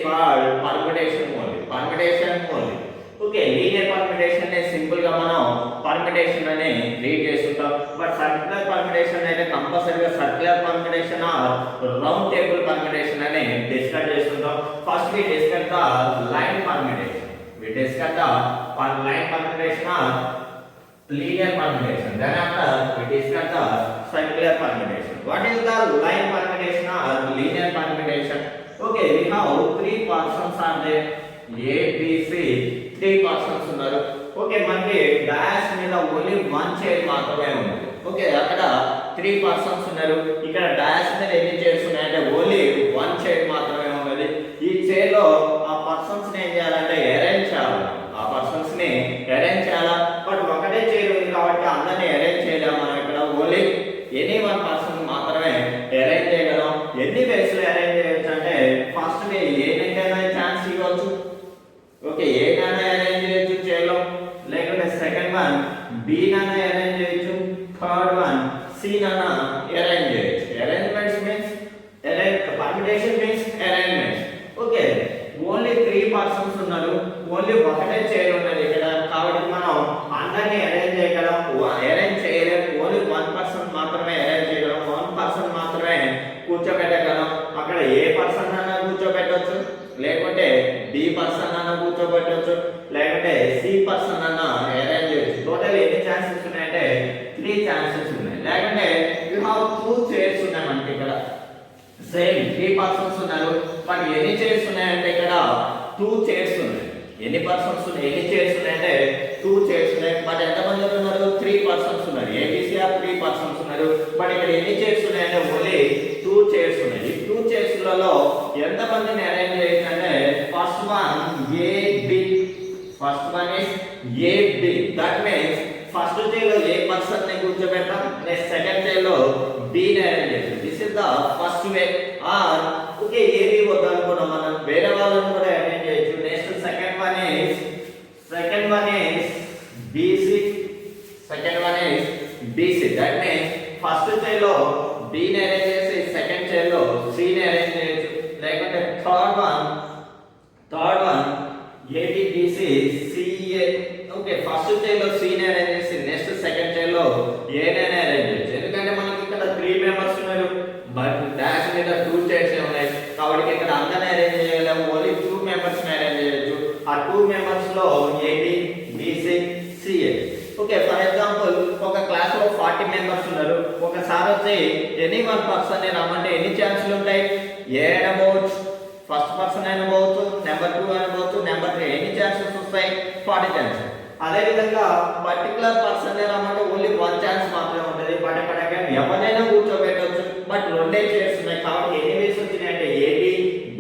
called permutation only. Permutation only. Okay linear permutation నే simple గా మనం పర్మిటేషన్ అని రీడ్ చేస్తుంటాం. బట్ సర్క్యులర్ పర్మిటేషన్ అయితే కంపల్సరీగా circular permutation or round table permutation అని డిస్కస్ చేస్తుంటాం. First we discuss the line permutation. We discuss the line permutation or linear permutation. Then after we discuss the circular permutation. What is the line permutation or linear permutation? Okay, we have three portions are there. A, B, C. Three portions ఉన్నారు. Okay మనకి dash మీద only one chair మాత్రమే ఉంది. Okay అక్కడ three persons ఉన్నారు. ఇక్కడ dash మీద ఎన్ని చైర్స్ ఉన్నాయంటే ఓన్లీ వన్ చైర్ మాత్రమే ఉన్నది. ఈ చైర్ లో ఆ పర్సన్స్ ని ఏం చేయాలంటే అరేంజ్ చేయాలి. ఆ పర్సన్స్ ని అరేంజ్ చేయాలా. బట్ ఒకటే చైర్ ఉంది కాబట్టి అందరినీ అరేంజ్ చేయలేము. మనం ఇక్కడ ఓన్లీ ఎనీ వన్ పర్సన్ మాత్రమే అరేంజ్ చేయగలం. ఎన్ని వేస్ లో అరేంజ్ చేయొచ్చు అంటే ఫస్ట్ డే ఏనైనా ఛాన్స్ ఇవ్వచ్చు. ఓకే ఏ నాన్న అరేంజ్ చేయొచ్చు చైర్లో, లేకుంటే సెకండ్ వన్ బి నాన్న అరేంజ్ చేయొచ్చు, థర్డ్ వన్ సి నాన్న అరేంజ్ చేయొచ్చు. Arrangements means permutation means arrangements. Okay only three persons ఉన్నారు. ఓన్లీ ఒకటే చైర్ ఉన్నది ఇక్కడ కాబట్టి మనం అందరినీ అరేంజ్ చేయగలం. అరేంజ్ చేయలేము. ఓన్లీ వన్ పర్సన్ మాత్రమే అరేంజ్ చేయగలం. వన్ పర్సన్ మాత్రమే కూర్చోబెట్టగలం. అక్కడ ఏ పర్సన్ అన్నా కూర్చోబెట్టవచ్చు, లేకుంటే బి పర్సన్ అన్న కూర్చోబెట్టవచ్చు, లేకుంటే సి పర్సన్ అన్న అరేంజ్ చేయొచ్చు. టోటల్ ఎన్ని ఛాన్సెస్ ఉన్నాయంటే త్రీ ఛాన్సెస్ ఉన్నాయి. లేకుంటే యూ హావ్ టూ చైర్స్ ఉన్నాయి మనకి ఇక్కడ. సేమ్ త్రీ పర్సన్స్ ఉన్నారు. బట్ ఎన్ని చైర్స్ ఉన్నాయంటే ఇక్కడ టూ చైర్స్ ఉన్నాయి. ఎన్ని పర్సన్స్ ఉన్నాయి, ఎన్ని చైర్స్ ఉన్నాయంటే టూ చైర్స్ ఉన్నాయి. బట్ ఎంతమంది ఉన్నారు, త్రీ పర్సన్స్ ఉన్నారు. ఏబిసి ఆర్ త్రీ పర్సన్స్ ఉన్నారు. బట్ ఇక్కడ ఎన్ని చైర్స్ ఉన్నాయంటే ఓన్లీ టూ చైర్స్ ఉన్నాయి. ఈ టూ చైర్స్ లలో ఎంత మందిని అరేంజ్ చేయొచ్చు అంటే first one A B. First one is A B. That means first chair లో ఏ పర్సన్ ని కూర్చోబెడతాం, నెక్స్ట్ సెకండ్ చైర్ లో బి ని అరేంజ్ చేస్తాం. This is the first way. Or okay AB వద్దు అనుకున్నాం మనం, వేరే వాళ్ళని కూడా అరేంజ్ చేయొచ్చు. Next second one is BC. Second one is BC. That means first chair లో బి ని అరేంజ్ చేసి సెకండ్ చైర్ లో సి ని అరేంజ్ చేయొచ్చు. లేకుంటే third one AB BC CA. Okay first chair లో సి ని అరేంజ్ చేసి నెక్స్ట్ సెకండ్ చైర్ లో ఏ ని అరేంజ్ చేయొచ్చు. ఎందుకంటే మనకి ఇక్కడ త్రీ మెంబర్స్ ఉన్నారు. బట్ డాష్ మీద టూ చైర్స్ ఉన్నాయి కాబట్టి ఇక్కడ అందరిని అరేంజ్ చేయలేము. ఓన్లీ టూ మెంబర్స్ ని అరేంజ్ చేయొచ్చు. ఆ టూ మెంబర్స్ లో AB BC CA. Okay for example ఒక క్లాస్ లో 40 మెంబర్స్ ఉన్నారు. ఒకసారి వచ్చి ఎనీ వన్ పర్సన్ ని రమ్మంటే ఎన్ని ఛాన్సులు ఉంటాయి, ఏ అనవచ్చు, ఫస్ట్ పర్సన్ అనవచ్చు, నెంబర్ 2 అనవచ్చు, నెంబర్ 3. ఎన్ని ఛాన్సెస్ వస్తాయి, 40 ఛాన్సెస్. అదే విధంగా పర్టికులర్ పర్సన్ ని రమ్మంటే ఓన్లీ వన్ ఛాన్స్ మాత్రమే ఉంటుంది. బట్ అక్కడ ఎవరైనా కూర్చోబెట్టవచ్చు. బట్ రెండే చైర్స్ ఉన్నాయి కాబట్టి ఎన్ని వేస్ వచ్చినాయి అంటే ఏబి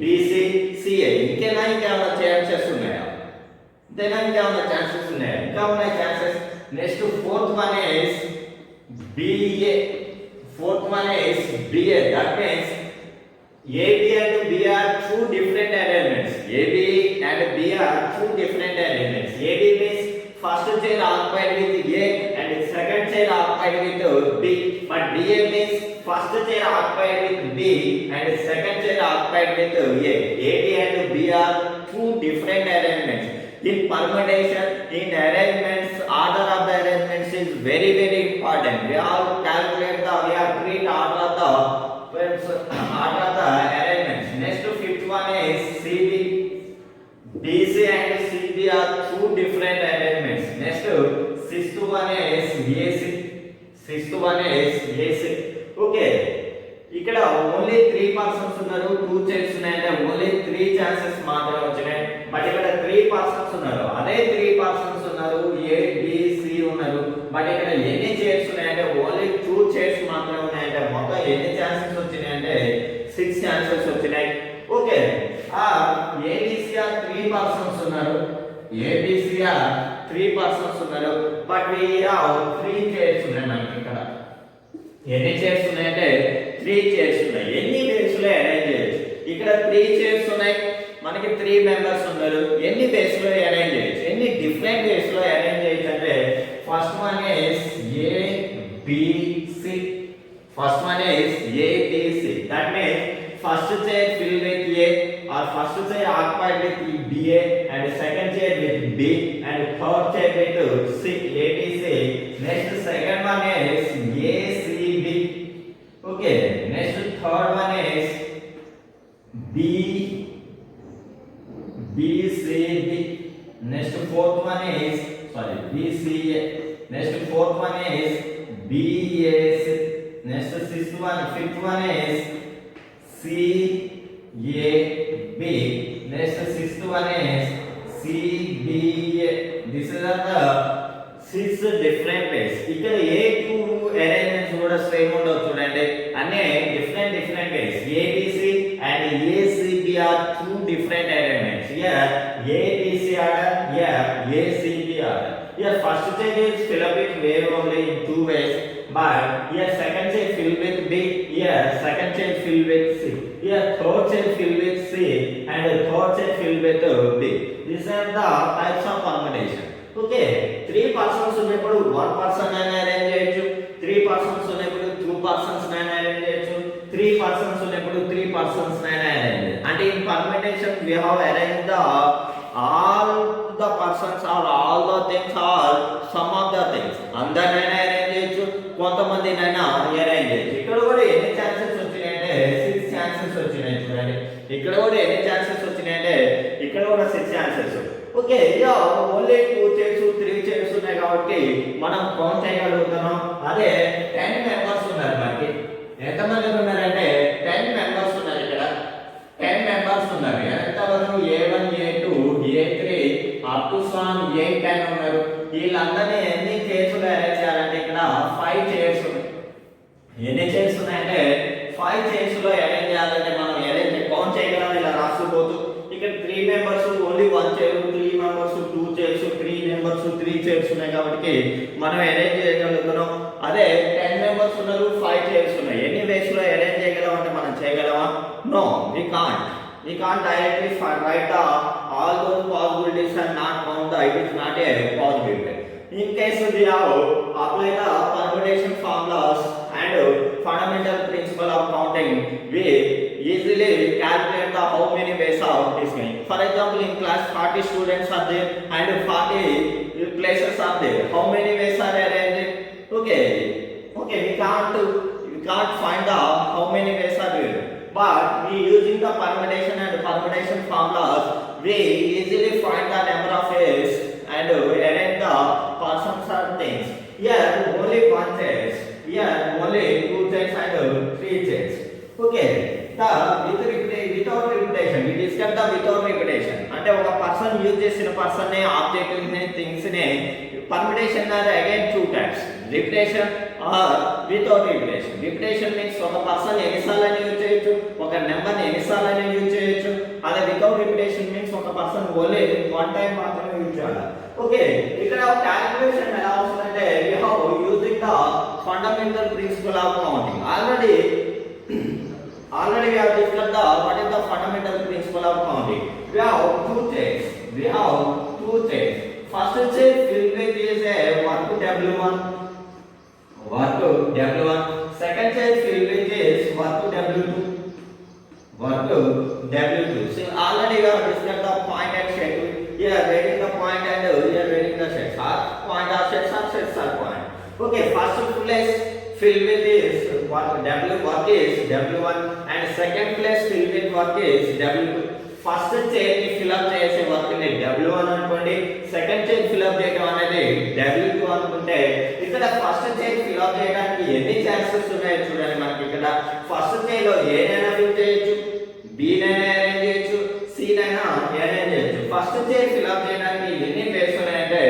బిసి సిఏ. ఇంకేమైనా ఛాన్సెస్ ఉన్నాయా, ఇంకేమైనా ఛాన్సెస్ ఉన్నాయా, ఇంకా ఉన్నాయి chances. Next fourth one is BA. That means AB and B are two different arrangements. AB and B are two different arrangements. AB means first chair occupied with A and second chair occupied with B. But BA means first chair occupied with B and second chair occupied with A. AB and B are two different arrangements. In permutation, in arrangements, order of the arrangements is very important. We have treat order of the arrangements. Next fifth one is CB. BC and CB are two different arrangements. Next sixth one is AC. Okay. ఇక్కడ only 3 persons ఉన్నారు, 2 chairs ఉన్నాయంటే only 3 chances మాత్రమే వచ్చినాయి. But ఇక్కడ 3 persons ఉన్నారు. అదే 3 persons ఉన్నారు, ఏ B C ఉన్నారు. బట్ ఇక్కడ ఎన్ని చైర్స్ ఉన్నాయంటే ఓన్లీ 2 చైర్స్ మాత్రమే ఉన్నాయంటే మొత్తం ఎన్ని ఛాన్సెస్ వచ్చినాయంటే 6 ఛాన్సెస్ వచ్చినాయి. ఓకే ఏబిసి 3 పర్సన్స్ ఉన్నారు. బట్ వి హావ్ 3 చైర్స్ ఉన్నాయి మనకి ఇక్కడ. ఎన్ని చైర్స్ ఉన్నాయంటే 3 చైర్స్ ఉన్నాయి. ఎన్ని వేస్ లో అరేంజ్ చేయొచ్చు, ఇక్కడ 3 చైర్స్ ఉన్నాయి. మనకి 3 మెంబర్స్ ఉన్నారు. ఎన్ని వేస్ లో అరేంజ్ చేయొచ్చు, ఎన్ని డిఫరెంట్ వేస్ లో అరేంజ్ చేయొచ్చు అంటే first one is A B C. That means first chair fill with A or first chair occupied with BA and second chair with B and third chair with C, ATC. Next second one is ACB. Okay, next third one is BCD. Next fourth one is BCA. Next fourth one is BAC. Next fifth one is CAB. Next sixth one is CBA. This is the 6 different ways. ఇక్కడ ఏ two arrangements కూడా same ఉండవు చూడండి, అన్ని different ways. ABC and ACB are two different arrangements. Here ABC order, here ACB order. Here first chair is filled up with wave only in two ways, but here second chair filled with B, here second chair filled with C, here third chair filled with C and third chair filled with B. These are the types of permutation. Okay, 3 persons ఉన్నప్పుడు 1 person అని arrange చేయొచ్చు, 3 persons ఉన్నప్పుడు 2 persons అని arrange చేయొచ్చు, 3 persons ఉన్నప్పుడు 3 persons అని arrange. అంటే in permutation we have arranged the all the persons or all the things or some of the things. అందరినైనా అరేంజ్ చేయొచ్చు, కొంతమందినైనా అరేంజ్ చేయొచ్చు. ఇక్కడ కూడా ఎన్ని ఛాన్సెస్ వచ్చినాయంటే 6 ఛాన్సెస్ వచ్చినాయి చూడండి. ఇక్కడ కూడా ఎన్ని ఛాన్సెస్ వచ్చినాయంటే ఇక్కడ కూడా 6 ఛాన్సెస్. ఓకే, ఇక ఓన్లీ 2 చైర్స్ 3 చైర్స్ ఉన్నాయి కాబట్టి మనం కౌంట్ చేయగలుగుతున్నాం. అదే 10 మెంబర్స్ ఉన్నారు, మనకి ఎంతమంది ఉన్నారంటే 10 మెంబర్స్ ఉన్నారు. ఇక్కడ 10 మెంబర్స్ ఉన్నారు. ఎంతవరకు A1 A2 A3 up to A10 ఉన్నారు. వీళ్ళందరినీ ఎన్ని చైర్స్ అరేంజ్ చేయాలంటే ఇక్కడ 5 చైర్స్ ఉన్నాయి. ఎన్ని చైర్స్ ఉన్నాయంటే 5 చైర్స్ లో అరేంజ్ చేయాలంటే మనం అరేంజ్ కౌంట్ చేయగలం. ఇలా రాసుకోవచ్చు. ఇక్కడ 3 members only 1 chair, 3 members 2 chairs, 3 members 3 chairs ఉన్నాయి కాబట్టి మనం అరేంజ్ చేయగలుగుతున్నాం. అదే 10 మెంబర్స్ ఉన్నారు, 5 చైర్స్ ఉన్నాయి. ఎన్ని వేస్ లో అరేంజ్ చేయగలం అంటే మనం చేయగలమా? No, we can't directly write all those possibilities and not count the, it is not a possibility. In case we have apply the permutation formulas and fundamental principle of counting, we easily calculate the how many ways of this game. For example, in class 40 students are there and 40 places are there. How many ways are arranged? Okay, we can't find the how many ways are there. But we using the permutation and permutation formulas, we easily find the number of ways and arrange the persons or things. Here only 1 chair, here only 2 chairs and 3 chairs. Okay, the without repetition, we discuss the without repetition. అంటే ఒక person use చేసిన person నే object ని things నే permutation are again 2 types, repetition or without repetition. Repetition means ఒక person ఎన్నిసార్లు అని use చేయొచ్చు, ఒక నెంబర్ ని ఎన్నిసార్లు అని యూజ్ చేయొచ్చు. అదే without repetition means ఒక పర్సన్ ఓన్లీ 1 టైం మాత్రమే యూజ్ చేయాలి. ఓకే, ఇక్కడ క్యాలిక్యులేషన్ ఎలా వస్తుందంటే we have using the fundamental principle of counting. Already we have discussed the what is the fundamental principle of counting. We have 2 chairs. First chair filled with is a work W1. Second chair filled with is work W2. So already we have discussed the point and set. Here writing the point and here writing the sets. Point or sets are point. Okay, first place filled with is work is W1 and second place filled with work is W2. First chair ని fill up చేసే work ని W1 అనుకోండి, second chair fill up చేయడం అనేది W2 అనుకుంటే ఇక్కడ first chair fill up చేయడానికి ఎన్ని ఛాన్సెస్ ఉన్నాయో చూడండి. మనకి ఇక్కడ ఫస్ట్ చైర్ లో A నైనా ఫిల్ చేయొచ్చు, B నైనా అరేంజ్ చేయొచ్చు, C నైనా అరేంజ్ చేయొచ్చు. ఫస్ట్ చైర్ ఫిల్ అప్ చేయడానికి ఎన్ని వేస్ ఉన్నాయంటే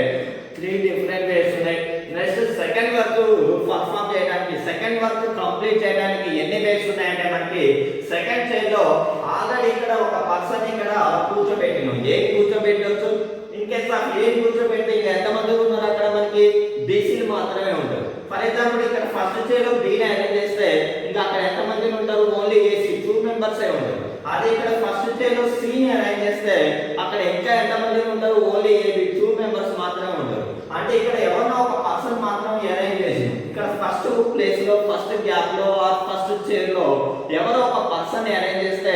3 డిఫరెంట్ వేస్ ఉన్నాయి. నెక్స్ట్ సెకండ్ వర్క్ పర్ఫామ్ చేయడానికి, సెకండ్ వర్క్ కంప్లీట్ చేయడానికి ఎన్ని వేస్ ఉన్నాయంటే మనకి సెకండ్ చైర్ లో ఆల్రెడీ ఇక్కడ ఒక పర్సన్ ఇక్కడ కూర్చోబెట్టినాం. ఏ కూర్చోబెట్టొచ్చు, ఇన్ కేస్ ఆఫ్ ఏ కూర్చోబెడితే ఇంకా ఎంతమంది ఉన్నారు అక్కడ మనకి బీసీలు మాత్రమే ఉంటారు. ఫర్ ఎగ్జాంపుల్ ఇక్కడ ఫస్ట్ చైర్ లో B ని అరేంజ్ చేస్తే ఇంకా అక్కడ ఎంతమంది ఉంటారు? ఓన్లీ AC 2 మెంబర్స్ ఉంటారు. అదే ఇక్కడ ఫస్ట్ చైర్ లో C ని అరేంజ్ చేస్తే అక్కడ ఇంకా ఎంతమంది ఉంటారు? ఓన్లీ AB 2 మెంబర్స్ మాత్రమే ఉంటారు. అంటే ఇక్కడ ఎవరో ఒక పర్సన్ మాత్రం అరేంజ్ చేసి ఇక్కడ ఫస్ట్ ప్లేస్ లో, ఫస్ట్ గ్యాప్ లో ఆర్ ఫస్ట్ చైర్ లో ఎవరో ఒక పర్సన్ అరేంజ్ చేస్తే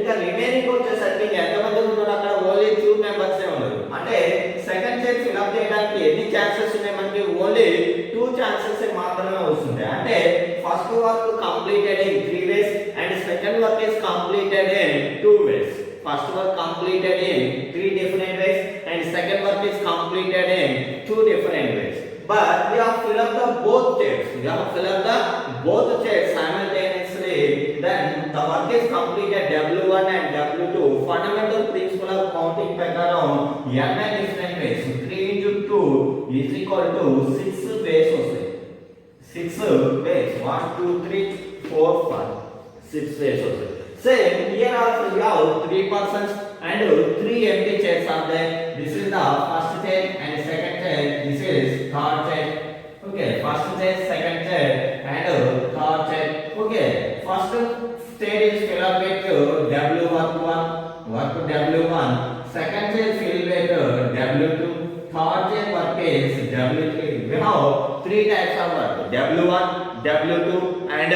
ఇంకా రిమైనింగ్ వచ్చేసరికి ఎంతమంది ఉన్నారు అక్కడ ఓన్లీ 2 మెంబర్స్ ఉన్నారు. అంటే సెకండ్ చైర్ ఫిల్ అప్ చేయడానికి ఎన్ని ఛాన్సెస్ ఉన్నాయి మనకి ఓన్లీ 2 ఛాన్సెస్ మాత్రమే వస్తుంది. అంటే first work completed in 3 ways and second work is completed in 2 ways. First work completed in 3 different ways and second work is completed in 2 different ways. But we have filled up the both chairs. We have filled up the both chairs simultaneously. Then the work is completed W1 and W2. Fundamental principle of counting prakaram n different ways. 3 into 2 is equal to 6 ways. 6 ways. 1, 2, 3, 4, 5. 6 ways. Same here also we have 3 persons and 3 empty chairs are there. This is the first chair and second chair. This is third chair. Okay, first chair, second chair and third chair. Okay, first chair is filled up with W1, work W1. Second chair filled with W2. Third chair work is W3. We have 3 types of work: W1, W2 and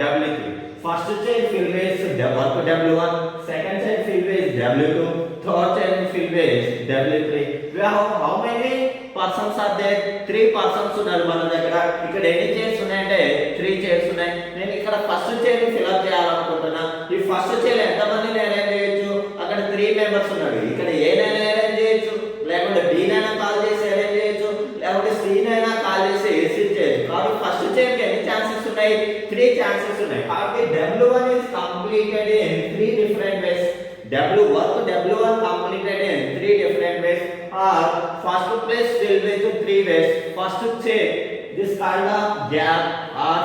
W3. First chair filled with work W1, second chair filled with W2, third chair filled with W3. We have how many persons are there? 3 persons ఉన్నారు మన దగ్గర. ఇక్కడ ఎన్ని chairs ఉన్నాయంటే 3 chairs ఉన్నాయి. నేను ఇక్కడ first chair fill up చేయాలనుకుంటున్నా. ఈ ఫస్ట్ చైర్ ఎంత మందిని అరేంజ్ చేయొచ్చు? అక్కడ 3 మెంబర్స్ ఉన్నారు. ఇక్కడ ఏనైనా అరేంజ్ చేయొచ్చు, లేకుంటే బి నైనా కాల్ చేసి అరేంజ్ చేయొచ్చు, లేకుంటే సి నైనా కాల్ చేసి సిట్ చేయొచ్చు. కాబట్టి ఫస్ట్ చైర్ కి ఎన్ని ఛాన్సెస్ ఉన్నాయి? 3 ఛాన్సెస్ ఉన్నాయి. కాబట్టి W1 is completed in 3 different ways. W1 completed in 3 different ways. Or first place filled with 3 ways. First chair, this called a gap or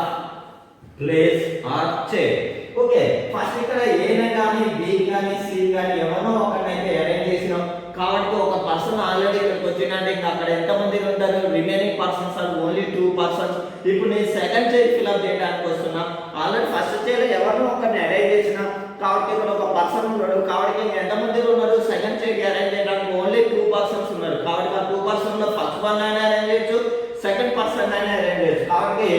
place or chair. Okay, first ఇక్కడ A ని గాని B గాని C గాని ఎవరో ఒకరినైతే arrange చేసినాం. కాబట్టి ఒక person already ఇక్కడికి వచ్చిందంటే ఇంకా అక్కడ ఎంత మంది ఉంటారు? Remaining persons are only 2 persons. ఇప్పుడు నేను సెకండ్ చైర్ ఫిల్ అప్ చేయడానికి వస్తున్నా. ఆల్రెడీ ఫస్ట్ చైర్ ఎవరినో ఒకరిని అరేంజ్ చేసిన కాబట్టి ఇక్కడ ఒక పర్సన్ ఉన్నాడు. కాబట్టి ఎంత మంది ఉన్నారు? సెకండ్ చైర్ అరేంజ్ చేయడానికి ఓన్లీ 2 పర్సన్స్ ఉన్నారు. కాబట్టి ఆ 2 పర్సన్ లో ఫస్ట్ వన్ అయినా అరేంజ్ చేయొచ్చు, సెకండ్ పర్సన్ అయినా అరేంజ్ చేయొచ్చు. కాబట్టి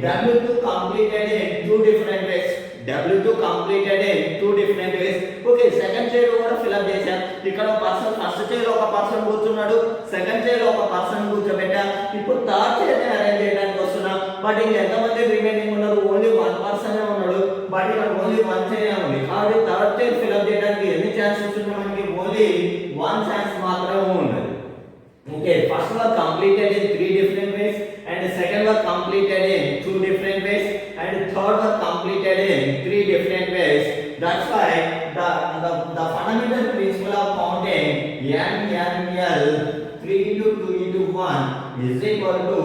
W2 completed in 2 different ways. W2 completed in 2 different ways. Okay, second chair కూడా ఫిల్ అప్ చేశాం. ఇక్కడ ఒక పర్సన్ ఫస్ట్ చైర్ ఒక పర్సన్ కూర్చున్నాడు, సెకండ్ చైర్ ఒక పర్సన్ కూర్చోబెట్టా. ఇప్పుడు థర్డ్ చైర్ ని అరేంజ్ చేయడానికి వస్తున్నా. బట్ ఇంకా ఎంత మంది రిమైనింగ్ ఉన్నారు? ఓన్లీ 1 పర్సన్ ఉన్నాడు. బట్ ఇక్కడ ఓన్లీ 1 చైర్ ఉంది. కాబట్టి థర్డ్ చైర్ ఫిల్ అప్ చేయడానికి ఎన్ని ఛాన్సెస్ ఉన్నాయి మనకి? ఓన్లీ 1 ఛాన్స్ మాత్రమే ఉన్నది. Okay, first work completed in 3 different ways and second work completed in 2 different ways and third work completed in 3 different ways. That's why the fundamental principle of counting NNL 3 into 2 into 1 is equal to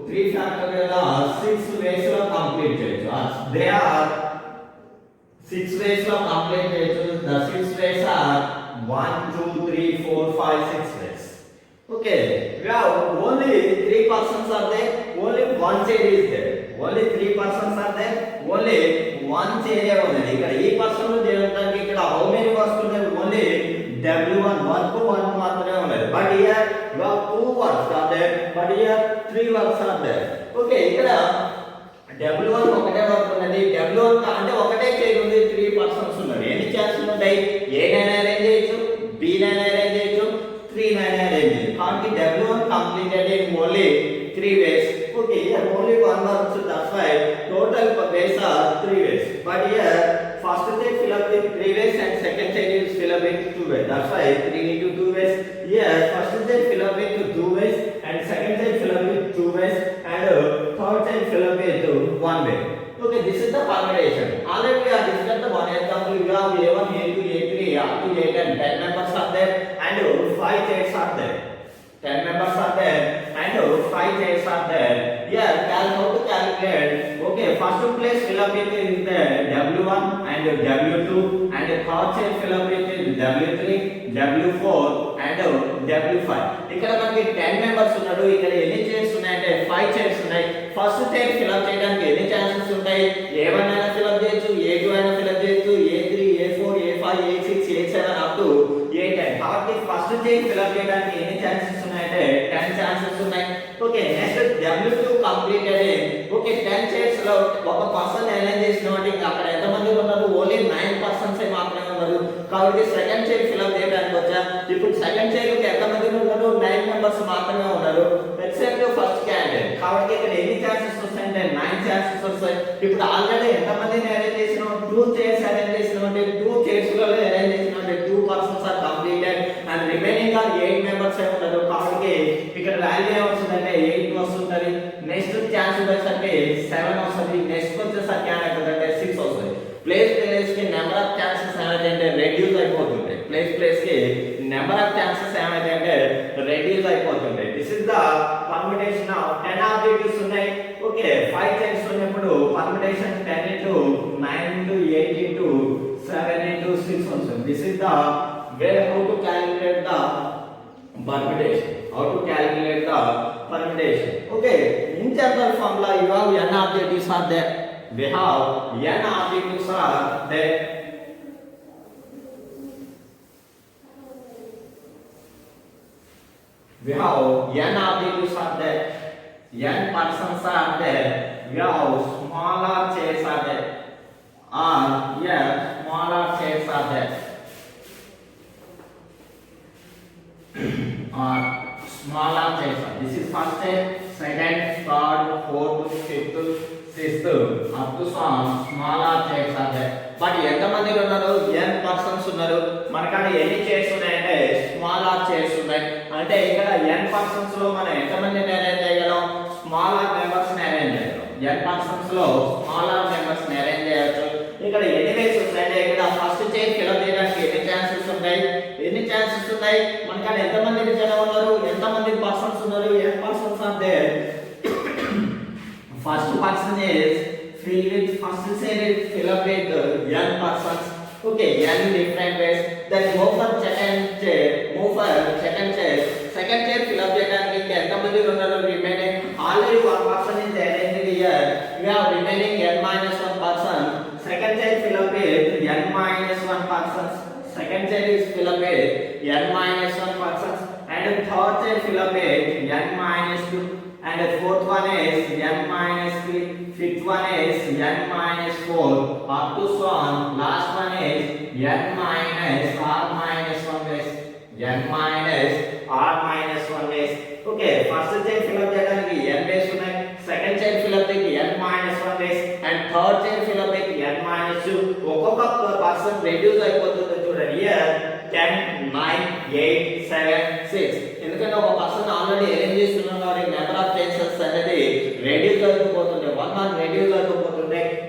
3 factorial or 6 ways of complete చేయొచ్చు. They are 6 ways of complete చేయొచ్చు. The 6 ways are 1, 2, 3, 4, 5, 6 ways. Okay, we have only 3 persons are there, only 1 chair is there. Only 3 persons are there, only 1 chair ఉంది. ఇక్కడ ఈ person చేయడానికి ఇక్కడ how many works ఉన్నాయి? Only W1 work 1 మాత్రమే ఉన్నది. But here we have 2 works are there, but here 3 works are there. Okay, ఇక్కడ W1 ఒకటే వర్క్ ఉన్నది. W1 అంటే ఒకటే చైర్ ఉంది, 3 పర్సన్స్ ఉన్నారు. ఎన్ని ఛాన్సెస్ ఉంటాయి? A నైనా అరేంజ్ చేయొచ్చు, B నైనా అరేంజ్ చేయొచ్చు, 3 నైనా అరేంజ్ చేయొచ్చు. కాబట్టి W1 completed in only 3 ways. Okay, here only 1 work, so that's why total ways are 3 ways. But here first chair fill up with 3 ways and second chair is fill up with 2 ways. That's why 3 into 2 ways. Here first chair fill up with 2 ways and second chair fill up with 2 ways and third chair fill up with 1 way. Okay, this is the permutation. Already we have discussed the one example. You have A1, A2, A3, up to A10. 10 members are there and 5 chairs are there. 10 members are there and 5 chairs are there. Here, how to calculate? Okay, first place fill up with the W1 and W2 and third chair fill up with W3, W4 and W5. ఇక్కడ మనకి 10 members ఉన్నారు. ఇక్కడ ఎన్ని chairs ఉన్నాయంటే 5 chairs ఉన్నాయి. First chair fill up చేయడానికి ఎన్ని chances ఉంటాయి? A1 అయినా ఫిల్ అప్ చేయొచ్చు, A2 అయినా ఫిల్ అప్ చేయొచ్చు, A3, A4, A5, A6, A7 up to A10. కాబట్టి ఫస్ట్ చైర్ ఫిల్ అప్ చేయడానికి ఎన్ని ఛాన్సెస్ ఉన్నాయంటే 10 ఛాన్సెస్ ఉన్నాయి. Okay, next W2 completed. Okay, 10 chairs లో ఒక పర్సన్ అరేంజ్ చేసినట్టు అక్కడ ఎంత మంది ఉన్నారు? ఓన్లీ 9 పర్సన్స్ మాత్రమే ఉన్నారు. ఉండదు కాబట్టి సెకండ్ చైర్ ఫిల్అప్ చేయడానికి వచ్చా ఇప్పుడు సెకండ్ చైర్ కి ఎంత మంది ఉన్నారు 9 మెంబర్స్ మాత్రమే ఉన్నారు ఎక్సెప్ట్ ఫస్ట్ క్యాండిడేట్ కాబట్టి ఇక్కడ ఎన్ని ఛాన్సెస్ వస్తాయంటే 9 ఛాన్సెస్ వస్తాయి ఇప్పుడు ఆల్రెడీ ఎంత మందిని అరేంజ్ చేసినాం 2 చైర్స్ అరేంజ్ చేసినాం అంటే 2 చైర్స్ లో అరేంజ్ చేసినాం అంటే 2 persons are completed and remaining are 8 members ఏ ఉన్నారు కాబట్టి ఇక్కడ వాల్యూ ఏమొస్తుందంటే 8 వస్తుంది నెక్స్ట్ ఛాన్స్ వచ్చేసరికి 7 వస్తుంది నెక్స్ట్ వచ్చేసరికి ఏమవుతుందంటే 6 వస్తుంది ప్లేస్ కి నెంబర్ ఆఫ్ ఛాన్సెస్ ఏమైతే రెడ్యూస్ అయిపోతుంటాయి ప్లేస్ కి నెంబర్ ఆఫ్ ఛాన్సెస్ ఏమైతే రెడ్యూస్ అయిపోతుంటాయి this is the permutation of 10 objectives ఉన్నాయి ఓకే 5 చైర్స్ ఉన్నప్పుడు permutation 10 into 9 into 8 into 7 into 6 వస్తుంది this is the way how to calculate the permutation okay in general formula you have n objectives are there we have n objectives are there we have n objectives are there n persons are there we have smaller chairs are there smaller chairs are there smaller chairs. This is first chair, second, third, fourth, fifth, sixth, up to some smaller chairs are there. But ఎంత మంది ఉన్నారు n persons ఉన్నారు మనకాడ ఎన్ని chairs ఉన్నాయంటే smaller chairs ఉన్నాయి అంటే ఇక్కడ n persons లో మనం ఎంత మందిని అరేంజ్ చేయగలం స్మాలర్ మెంబర్స్ ని అరేంజ్ చేయగలం n పర్సన్స్ లో స్మాలర్ మెంబర్స్ ని అరేంజ్ చేయొచ్చు ఇక్కడ ఎన్ని వేస్ ఉంటాయంటే ఇక్కడ ఫస్ట్ చైర్ ఫిల్అప్ చేయడానికి ఎన్ని ఛాన్సెస్ ఉన్నాయి మనకాడ ఎంత మంది జనం ఉన్నారు ఎంత మంది పర్సన్స్ ఉన్నారు n persons are there first person is fill with first chair is fill up with n persons okay n different ways then move for second chair fill up చేయడానికి ఇంకా ఎంత మంది ఉన్నారు remaining already one person is arranged here we have remaining n minus 1 person second chair fill up with n minus 1 persons second chair is fill up with n minus 1 persons and third chair fill up with n minus 2 and the fourth one is n minus 3 fifth one is n minus 4 up to so on last one is n minus r minus 1 base n minus r minus 1 base okay first chair fill up చేయడానికి n base ఉన్నాయి second chair fill up చేయడానికి n minus 1 base and third chair fill up చేయడానికి n minus 2 ఒక్కొక్క person reduce అయిపోతుంది చూడండి here 10 9 8 7 6 ఎందుకంటే ఒక person already arrange చేస్తున్నాం కాబట్టి నెంబర్ ఆఫ్ ఛాన్సెస్ అనేది రెడ్యూస్ అవుతుంది 1 ఆర్ రెడ్యూస్ అవుతుంది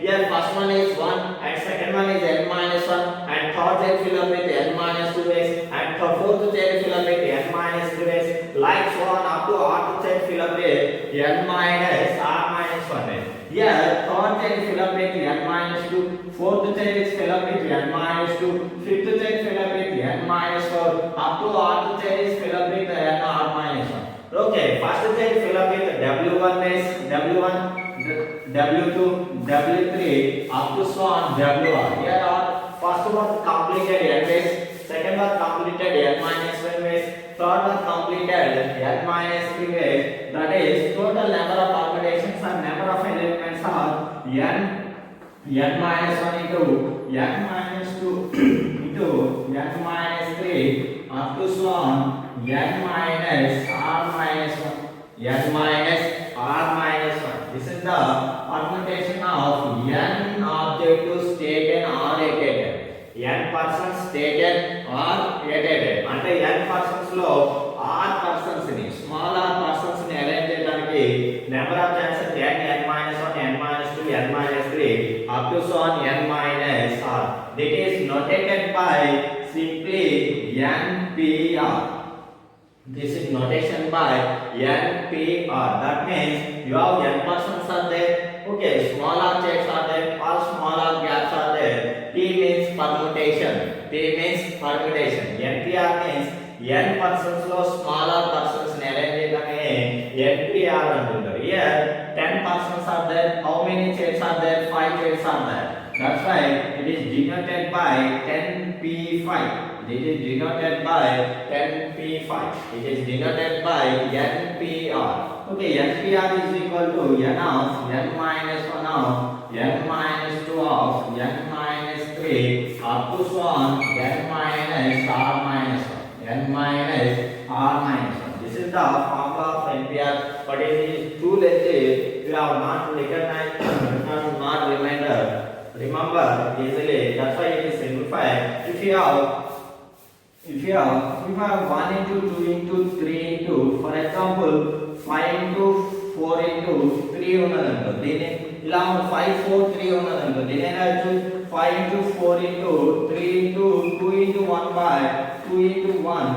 here first one is 1 and second one is n minus 1 and third chair fill up with n minus 2 base and fourth chair fill up with n minus 3 base like so on up to r chair fill up with n minus r minus 1 base here third chair fill up with n minus 2 fourth chair is fill up with n minus 2 fifth chair fill up with n minus 4 up to r chair is fill up with n r minus 1 okay first chair fill up with w1 base w1 w2 w3 up to so on wr here are first one completed n base second one completed n minus 1 base third one completed n minus 3 base that is total number of permutations and number of elements are n minus 1 into n minus 2 into n minus 3 up to so on n minus r minus 1 n minus r minus 1 this is the permutation of n objectives taken or taken n persons taken or taken అంటే n persons లో r persons ని small r persons ని arrange చేయడానికి number of chances n minus 1 n minus 2 n minus 3 up to so on n minus r that is notated by simply npr this is notation by npr that means you have n persons are there okay smaller chairs are there or smaller gaps are there p means permutation npr means n persons లో smaller persons ని arrange చేయగానే npr అంటుంటారు here 10 persons are there how many chairs are there 5 chairs are there that's why it is denoted by 10p5 it is denoted by 10p5 it is denoted by npr okay npr is equal to n of n minus 1 of n minus 2 of n minus 3 3 up to so on n minus r minus 1. N minus r minus 1. This is the formula of NPR, but it is too late. You have not recognized, not remember easily. That's why it is simplified. If you have 1 into 2 into 3 into, for example, 5 into 4 into 3 ఉన్నదనుకో, దీన్ని ఇలా 5 4 3 ఉన్నదనుకో, దీన్ని ఎలా రాయొచ్చు 5 into 4 into 3 into 2 into 1 by 2 into 1.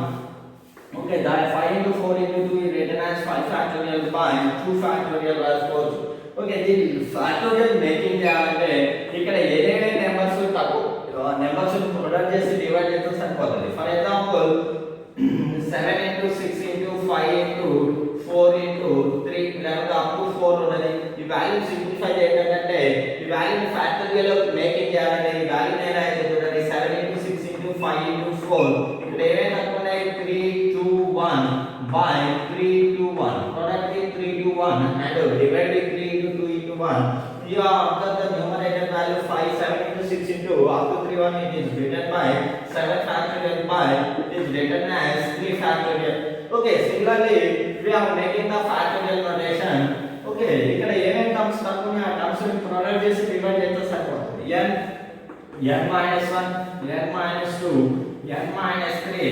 Okay, that 5 into 4 into 2 is written as 5 factorial by 2 factorial రాసుకోవచ్చు. Okay, దీన్ని factorial making చేయాలంటే ఇక్కడ ఏదైనా నెంబర్స్ నెంబర్స్ ప్రొడక్ట్ చేసి డివైడ్ చేస్తే సరిపోతుంది. For example 7 into 6 into 5 into 4 into 3 లేకపోతే అప్ టు 4 ఉన్నది. ఈ వాల్యూ సింప్లిఫై చేయడానికి ఈ వాల్యూని ఫ్యాక్టోరియల్ మేకింగ్ చేయాలంటే ఈ వాల్యూ నేను అయితే చూడండి 7 into 6 into 5 into 4 ఇక్కడ ఏమైనా ఉన్నాయి 3 2 1 by 3 2 1 product is 3 2 1 and divide with 3 into 2 into 1. You observe the numerator value 5 7 into 6 into up to 3 1 it is written by 7 factorial by it is written as 3 factorial. Okay, similarly we are making the factorial notation. Okay, ఇక్కడ ఏమేం terms తక్కువ ఆ terms ని product చేసి divide చేస్తే సరిపోతుంది. n minus 1 n minus 2 n minus 3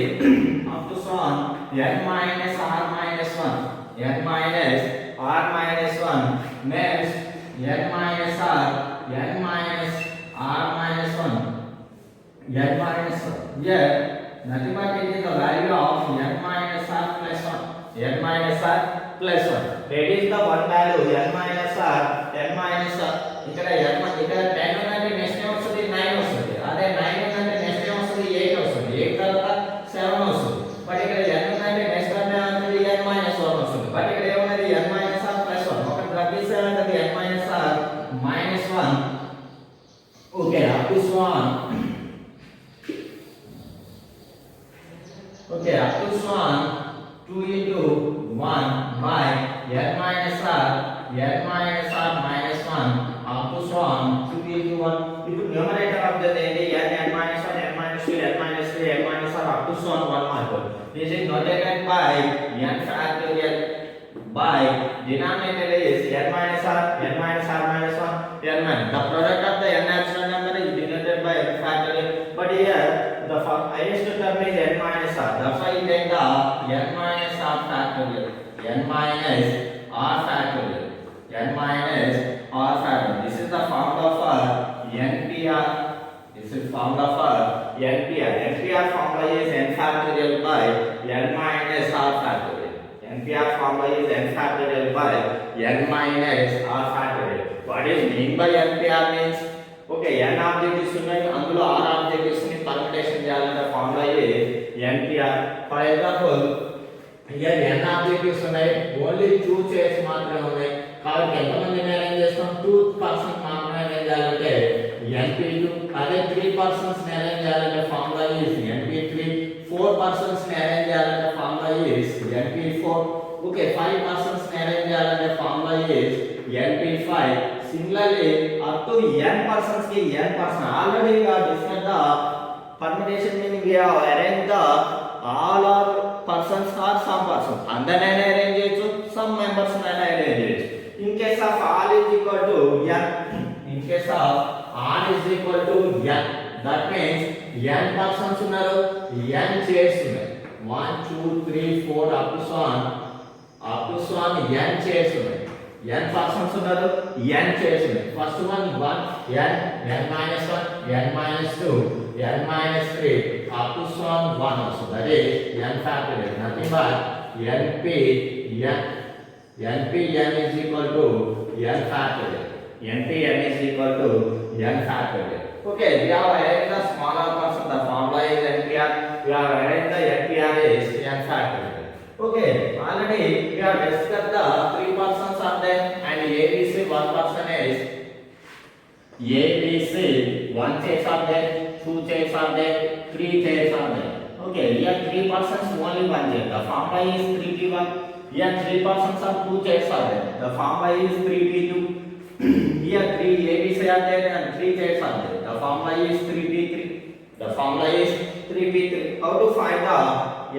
up to so on n minus r minus 1 n minus r minus 1 next n minus r n minus r minus 1 n minus 1 here nothing but it is the value of n minus r plus 1 n minus r plus 1 that is the one value n minus r n minus r ఇక్కడ ఇక్కడ 10 ఉందంటే next ఏం వస్తుంది 9 వస్తుంది. అదే 9 ఉందంటే next ఏం వస్తుంది 8 వస్తుంది. 8 తర్వాత 7 వస్తుంది. బట్ ఇక్కడ n ఉందంటే నెక్స్ట్ అంటే అనేది n minus 1 వస్తుంది. బట్ ఇక్కడ ఏమున్నది n minus r plus 1 ఒకటి రద్దిస్తే అది n minus r minus 1. Okay, up to so on. Okay, up to so on 2 into 1 by n minus r minus 1 up to so on 2 into 1. ఇప్పుడు numerator of the ఏంటి n minus 1 n minus 2 n minus 3 n minus r up to so on 1 mark. This is notated by n factorial by denominator is n minus r minus 1 n minus the product of the n natural number is denoted by n factorial, but here the highest term is n minus r. That's why you take the n minus r factorial n minus r factorial n minus r factorial. This is the formula for NPR. This is formula for NPR. NPR formula is n factorial by n minus r factorial. NPR formula is n factorial by n minus r factorial. What is mean by NPR means? Okay, n objectives ఉన్నాయి, అందులో r objectives ని permutation చేయాలంటే formula is NPR. For example, here n objectives ఉన్నాయి, only 2 chairs మాత్రమే ఉన్నాయి. కాబట్టి ఎంతమంది arrange చేస్తాం 2% మాత్రమే అరేంజ్ చేయాలంటే NP2. అదే 3% ని అరేంజ్ చేయాలంటే ఫార్ములా is NP3. 4% ని అరేంజ్ చేయాలంటే ఫార్ములా is NP4. ఓకే, 5% ని అరేంజ్ చేయాలంటే formula is NP5. Similarly, up to n% ki n%. Already we have discussed the permutation meaning we have arranged the all or persons or some persons. Andane arrange cheyochu, some members arrange cheyochu. In case of all is equal to n, in case of all is equal to n, that means n persons unnaru, n chairs unnaru. 1 2 3 4 up to so on n chairs unnaru. n persons unnaru, n chairs unnaru. First one 1 n minus 1 n minus 2 n minus 3 up to so on 1 also, that is n factorial. Nothing but npn is equal to n factorial. npn is equal to n factorial. Okay, we have arranged the smaller person, the formula is NPR. We have arranged the NPR is n factorial. Okay, already we have discussed the 3 persons are there and ABC 1 person is ABC 1 chairs are there, 2 chairs are there, 3 chairs are there. Okay, here 3 persons only 1 chair. The formula is 3p1. Here 3 persons are 2 chairs are there. The formula is 3p2. Here 3 ABC are there and 3 chairs are there. The formula is 3p3. The formula is 3p3. How to find the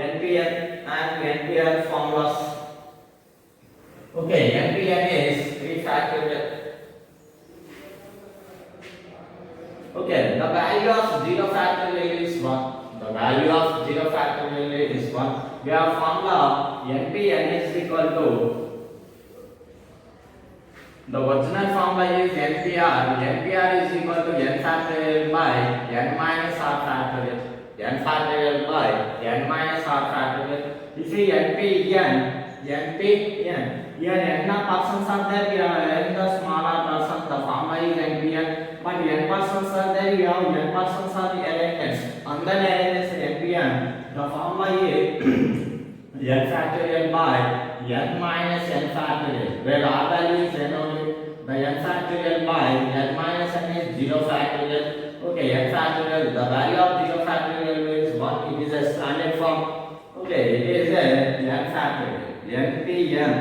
NPN and NPN formulas? Okay, NPN is 3 factorial. Okay, the value of 0 factorial is 1. The value of 0 factorial is 1. We have formula NPN is equal to, the original formula is NPR. NPR is equal to n factorial by n minus r factorial. N factorial by n minus r factorial. You see NPN. Here n persons are there, we have n the smaller persons. The formula is NPN. But n persons are there, we have n persons are the elements. And then elements NPN. The formula is n factorial by n minus n factorial, where r value is n only. The n factorial by n minus n is 0 factorial. Okay, n factorial, the value of 0 factorial is 1. It is a standard form. Okay, it is a n factorial. NPN.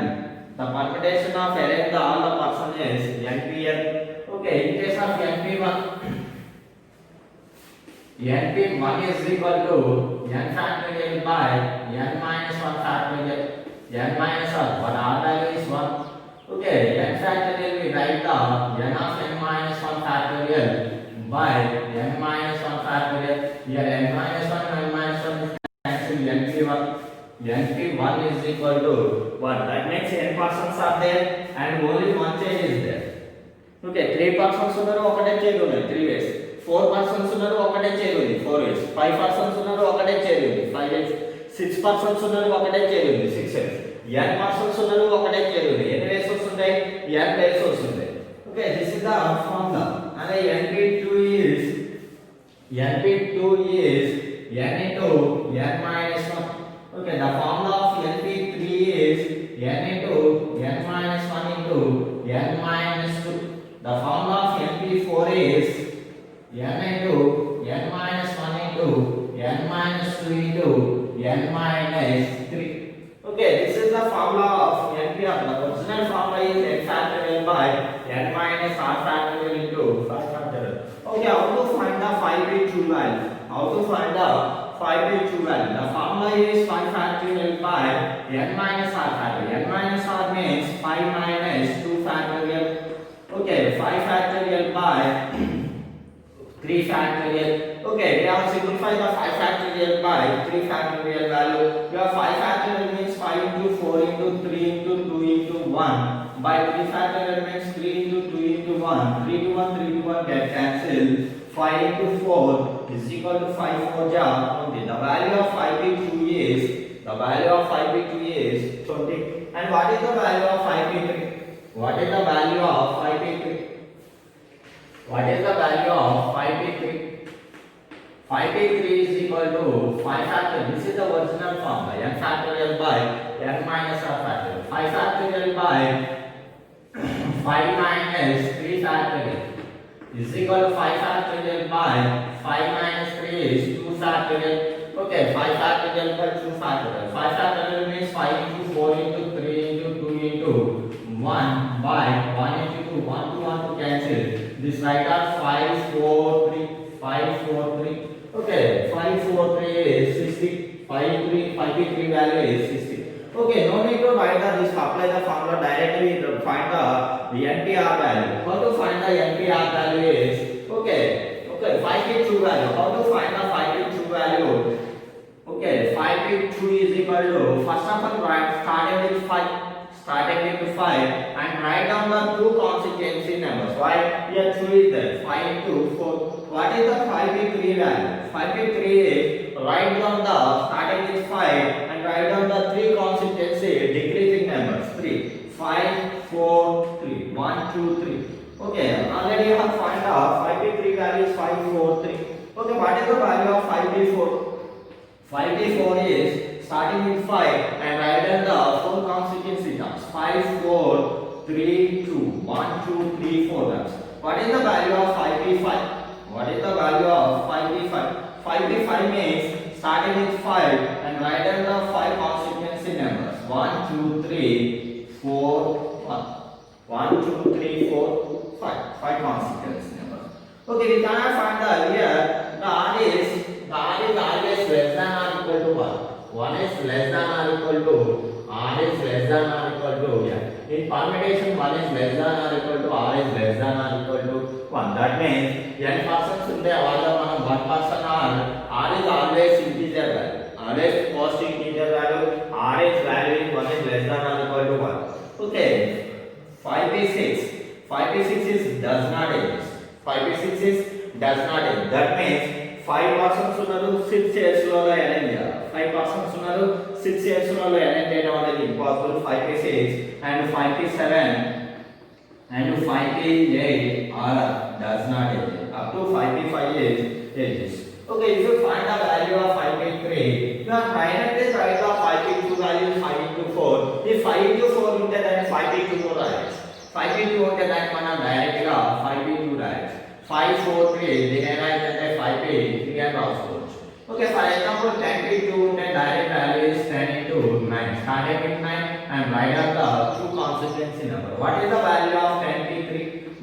The permutation of array the all the person is NPN. Okay, in case of NP1, NP1 is equal to n factorial by n minus 1 factorial. N minus 1, but r value is 1. Okay, n factorial we write the n of n minus 1 factorial by n minus 1 factorial. Here n minus 1 is cancel NP1. NP1 is equal to 1. That means n persons are there and only one chain is there. Okay, 3 persons ఉన్నారు ఒకటే chair ఉంది 3 ways. 4 persons ఉన్నారు ఒకటే chair ఉంది 4 ways. 5 persons ఉన్నారు ఒకటే chair ఉంది 5 ways. 6 persons ఉన్నారు ఒకటే చైర్ ఉంది 6 ways. n persons ఉన్నారు ఒకటే చైర్ ఉంది ఎన్ని ways వస్తుంటాయి n ways వస్తుంటాయి. Okay, this is the formula. And NP2 is n into n minus 1. Okay, the formula of NP3 is n into n minus 1 into n minus 2. The formula of NP4 is n into n minus 1 into n minus 2 into n minus 3. Okay, this is the formula of NPR. The original formula is n factorial by n minus r factorial into 5 factorial. Okay, how to find the 5b true value? How to find the 5b true value? The formula is 5 factorial by n minus r factorial. N minus r means 5 minus 2 factorial. Okay, 5 factorial by 3 factorial. Okay, we have simplified the 5 factorial by 3 factorial value. We have 5 factorial means 5 into 4 into 3 into 2 into 1. By 3 factorial means 3 into 2 into 1. 3 to 1, 3 to 1 get cancelled. 5 into 4 is equal to 5 4 ja 20. The value of 5b2 is, the value of 5b2 is 20. And what is the value of 5b3? What is the value of 5b3? What is the value of 5b3? 5b3 is equal to 5 factorial. This is the original formula. N factorial by n minus r factorial. 5 factorial by 5 minus 3 factorial is equal to 5 factorial by 5 minus 3 is 2 factorial. Okay, 5 factorial by 2 factorial. 5 factorial means 5 into 4 into 3 into 2 into 1 by 1 into 2. 1 to 1 to cancel. This right are 5 4 3. 5 4 3. Okay, 5 4 3 is 60. 5b3 value is 60. Okay, no need to write this, apply the formula directly to find the NPR value. How to find the NPR value is, okay, 5b2 value. How to find the 5b2 value? Okay, 5b2 is equal to, first of all, starting with 5 and write down the two consequency numbers. Why? Here 2 is there, 5 into 4. What is the 5b3 value? 5b3 is, write down the starting with 5 and write down the three consequency decreasing numbers. 3, 5, 4, 3, 1, 2, 3. Okay, already you have found out 5b3 value is 5, 4, 3. Okay, what is the value of 5b4? 5b4 is starting with 5 and write down the four consequency terms. 5, 4, 3, 2, 1, 2, 3, 4 terms. What is the value of 5b5? What is the value of 5b5? 5b5 means starting with 5 and write down the 5 consequency numbers. 1, 2, 3, 4, 1. 1, 2, 3, 4, 5. 5 consequency numbers. Okay, we cannot find the here. The R is r is always less than or equal to 1. 1 is less than or equal to r is less than or equal to n. In permutation 1 is less than or equal to r is less than or equal to 1. That means n persons ఉంటే వాళ్ళ మనం 1 person r is always integer value. Always positive integer value. r is value in 1 is less than or equal to 1. Okay. 5p6. 5p6 is does not exist. 5p6 is does not exist. That means 5 persons ఉన్నారు 6 chairs లో arrange చేయాలి. 5 persons ఉన్నారు 6 chairs లో arrange చేయడం అనేది impossible. 5p6 and 5p7 and 5p8 are does not exist. Up to 5p5 is exists. Okay, if you find the value of 5p3, you are directly write the 5p2 value 5 into 4. If 5 into 4 ఉంటే దాన్ని 5p2 రాయొచ్చు. 5p2 ఉంటే దాన్ని మనం direct గా 5p2 రాయొచ్చు. 5 4 3 దీని ఏమైందంటే 5p3 అని రాసుకోవచ్చు. Okay, for example 10p2 ఉంటే direct value is 10 into 9. Starting with 9 and write down the two consequence number. What is the value of 10p3?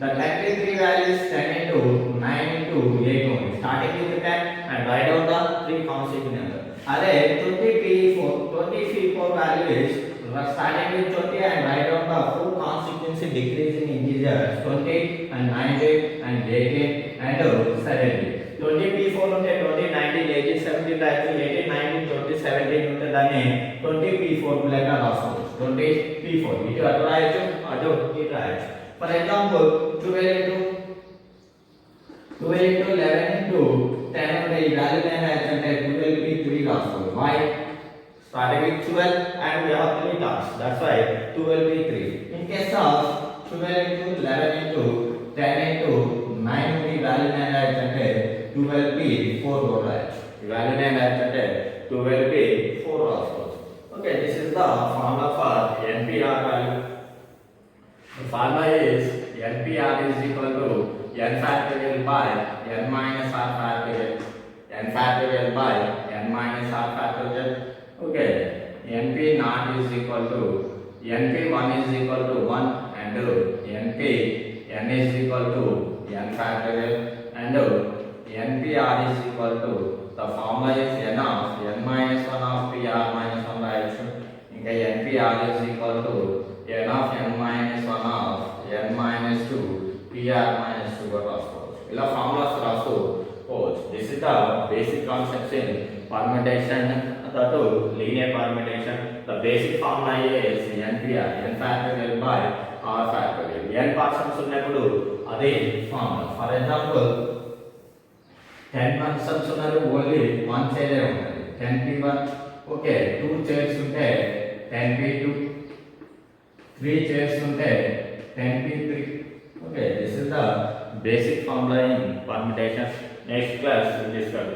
The 10p3 value is 10 into 9 into 8 only. Starting with 10 and write down the three consequent number. Array 20p4 value is starting with 20 and write down the four consequences decreasing integers 20 and 90 and 18 and 70. 20p4 ఉంటే 20 90 18 70 రాయొచ్చు. 18 19 20 17 ఉంటే దాన్ని 20p4 లెక్క రాసుకోవచ్చు. 20p4 ఇటు అటు రాయొచ్చు, అటు ఇటు రాయొచ్చు. ఫర్ ఎగ్జాంపుల్ 12 into 11 into 10 ఉంటే ఈ వాల్యూ నేను రాయొచ్చంటే 12p3 రాసుకోవాలి. Why? Starting with 12 and we have 3 terms. That's why 12p3. In case of 12 into 11 into 10 into 9 the value నేను రాయొచ్చంటే 12p4 రాయొచ్చు. ఈ వాల్యూ నేను రాయొచ్చంటే 12p4 రాసుకోవచ్చు. Okay, this is the formula for NPR value. The formula is NPR is equal to n factorial by n minus r factorial. N factorial by n minus r factorial. Okay, np naught is equal to np1 is equal to 1 and npn is equal to n factorial and npr is equal to the formula is n of n minus 1 of pr minus 1 రాయొచ్చు. ఇంకా npr is equal to n of n minus 1 of n minus 2 pr minus 2 గా రాసుకోవచ్చు. ఇలా formulas రాసుకోవచ్చు. This is the basic concepts in permutation, that linear permutation. The basic formula is NPR, n factorial by r factorial. n persons ఉన్నప్పుడు అదే formula. For example 10 persons ఉన్నారు, only 1 chair ఉంటుంది 10p1. Okay, 2 chairs ఉంటే 10p2, 3 chairs ఉంటే 10p3. Okay, this is the basic formula in permutation. Next class we will discuss